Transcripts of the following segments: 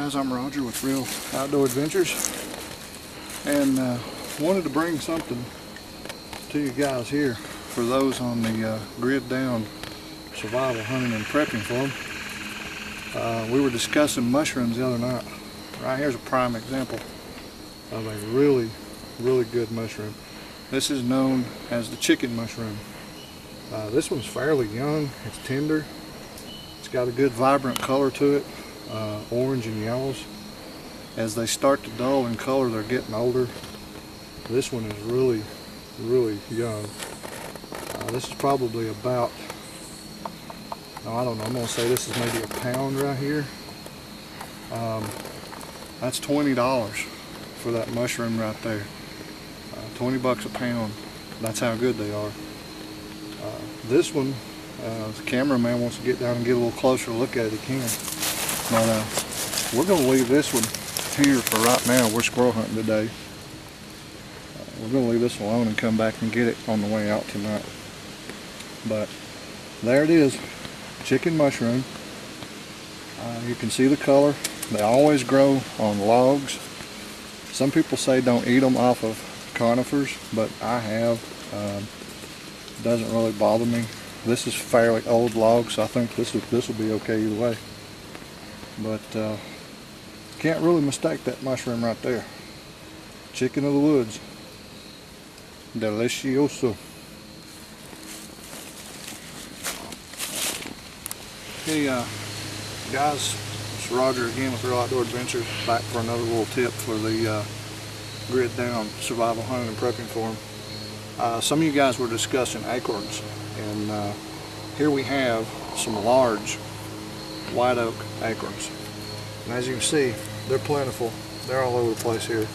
guys, I'm Roger with Real Outdoor Adventures, and wanted to bring something to you guys here for those on the grid down survival hunting and prepping for them. We were discussing mushrooms the other night. Right here's a prime example of a really good mushroom. This is known as the chicken mushroom. This one's fairly young, it's tender, it's got a good vibrant color to it. Orange and yellows. As they start to dull in color, they're getting older. This one is really young. This is probably about, I don't know, I'm going to say this is maybe a pound right here. That's $20 for that mushroom right there. 20 bucks a pound. That's how good they are. This one, the cameraman wants to get down and get a little closer look at it, he can. But we're going to leave this one here for right now. We're squirrel hunting today. We're going to leave this alone and come back and get it on the way out tonight. But there it is, chicken mushroom. You can see the color. They always grow on logs. Some people say don't eat them off of conifers, but I have. It doesn't really bother me. This is fairly old log, so I think this will be okay either way. But can't really mistake that mushroom right there. Chicken of the woods. Delicioso. Hey guys, it's Roger again with Real Outdoor Adventures, back for another little tip for the grid down survival hunting and prepping forum. Some of you guys were discussing acorns, and here we have some large white oak acorns, and as you can see, they're plentiful. They're all over the place here.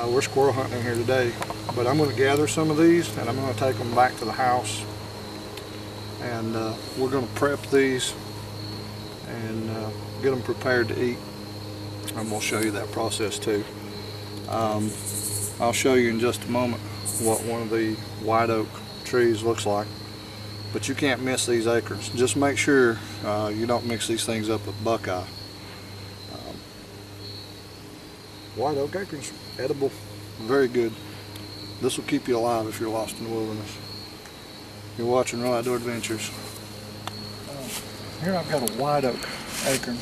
We're squirrel hunting here today, but I'm going to gather some of these and I'm going to take them back to the house, and we're going to prep these and get them prepared to eat. I'm going to show you that process too. I'll show you in just a moment what one of the white oak trees looks like. But you can't miss these acorns. Just make sure you don't mix these things up with buckeye. White oak acorns, edible, very good. This will keep you alive if you're lost in the wilderness. You're watching Real Outdoor Adventures. Here I've got a white oak acorn,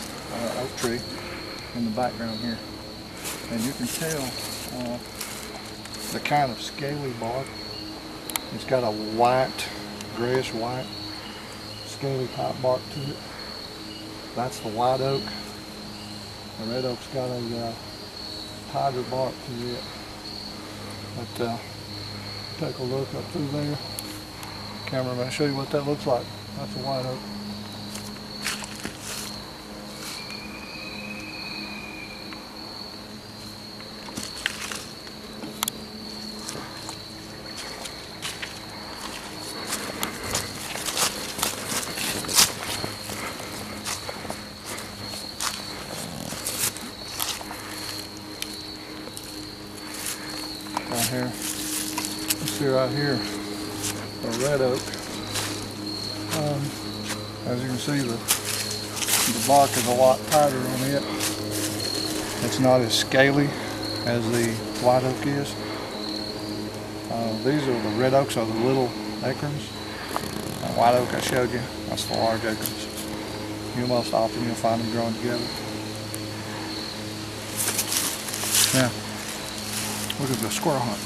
oak tree in the background here. And you can tell the kind of scaly bark. It's got a white, grayish white, scaly type bark to it. That's the white oak. The red oak's got a tighter bark to it. But take a look up through there. Cameraman, show you what that looks like. That's a white oak. Right here, you see right here, a red oak. As you can see, the bark is a lot tighter on it. It's not as scaly as the white oak is. These are the red oaks, are the little acorns. The white oak I showed you, that's the large acorns. Most often you'll find them growing together. Now, we're going to go squirrel hunt.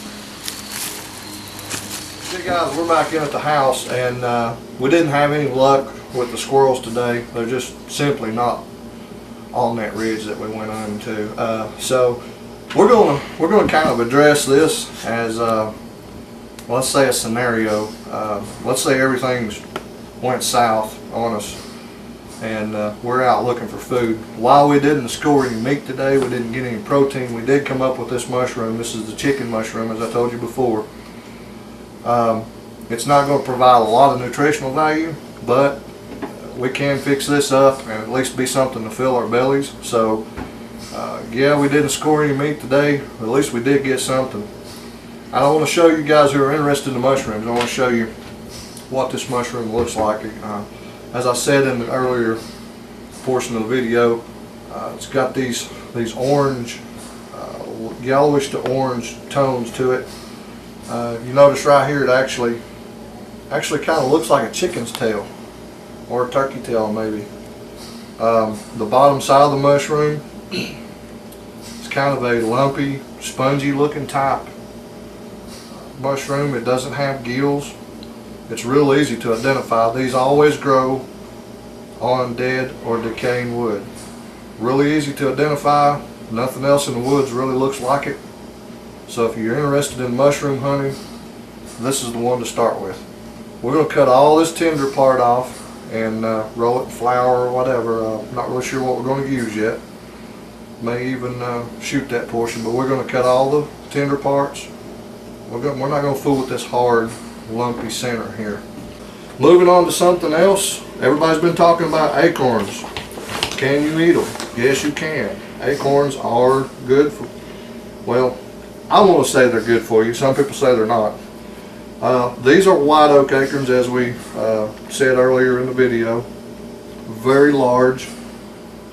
Hey guys, we're back in at the house, and we didn't have any luck with the squirrels today. They're just simply not on that ridge that we went on to. So we're going to kind of address this as let's say a scenario. Let's say everything's went south on us, and we're out looking for food. While we didn't score any meat today, we didn't get any protein, we did come up with this mushroom. This is the chicken mushroom, as I told you before. It's not going to provide a lot of nutritional value, but we can fix this up and at least be something to fill our bellies. So yeah, we didn't score any meat today, but at least we did get something. I don't want to show you guys who are interested in the mushrooms. I want to show you what this mushroom looks like. As I said in the earlier portion of the video, It's got these orange, yellowish to orange tones to it. You notice right here it actually kind of looks like a chicken's tail or a turkey tail maybe. The bottom side of the mushroom, it's kind of a lumpy, spongy looking type mushroom. It doesn't have gills. It's real easy to identify. These always grow on dead or decaying wood. Really easy to identify. Nothing else in the woods really looks like it. So if you're interested in mushroom hunting, this is the one to start with. We're going to cut all this tender part off and roll it in flour or whatever. Not really sure what we're going to use yet. May even shoot that portion, but we're going to cut all the tender parts. We're not going to fool with this hard, lumpy center here. Moving on to something else. Everybody's been talking about acorns. Can you eat them? Yes, you can. Acorns are good for, well, I want to say they're good for you. Some people say they're not. These are white oak acorns, as we said earlier in the video. Very large,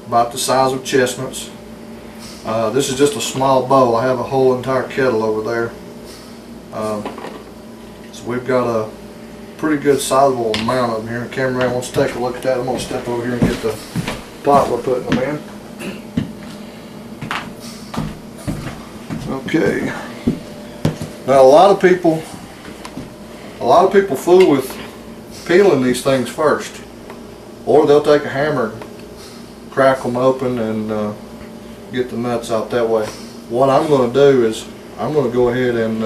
about the size of chestnuts. This is just a small bowl. I have a whole entire kettle over there. So we've got a pretty good sizable amount of them here. The cameraman wants to take a look at that. I'm going to step over here and get the pot we're putting them in. Okay. Now a lot of people fool with peeling these things first, or they'll take a hammer, crack them open, and get the nuts out that way. What I'm going to do is I'm going to go ahead and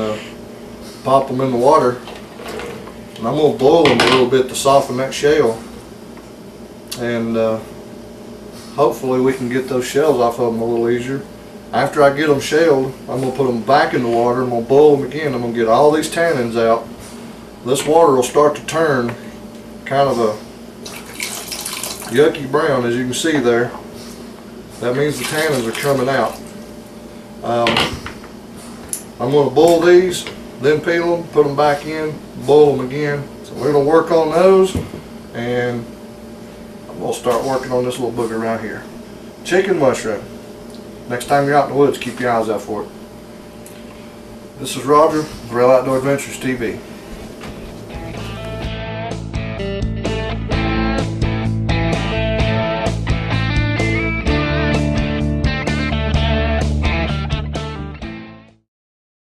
pop them in the water, and I'm going to boil them a little bit to soften that shell, and hopefully we can get those shells off of them a little easier. After I get them shelled, I'm going to put them back in the water. I'm going to boil them again. I'm going to get all these tannins out. This water will start to turn kind of a yucky brown, as you can see there. That means the tannins are coming out. I'm going to boil these, then peel them, put them back in, boil them again. So we're going to work on those, and I'm going to start working on this little booger right here. Chicken mushroom. Next time you're out in the woods, keep your eyes out for it. This is Roger, Real Outdoor Adventures TV.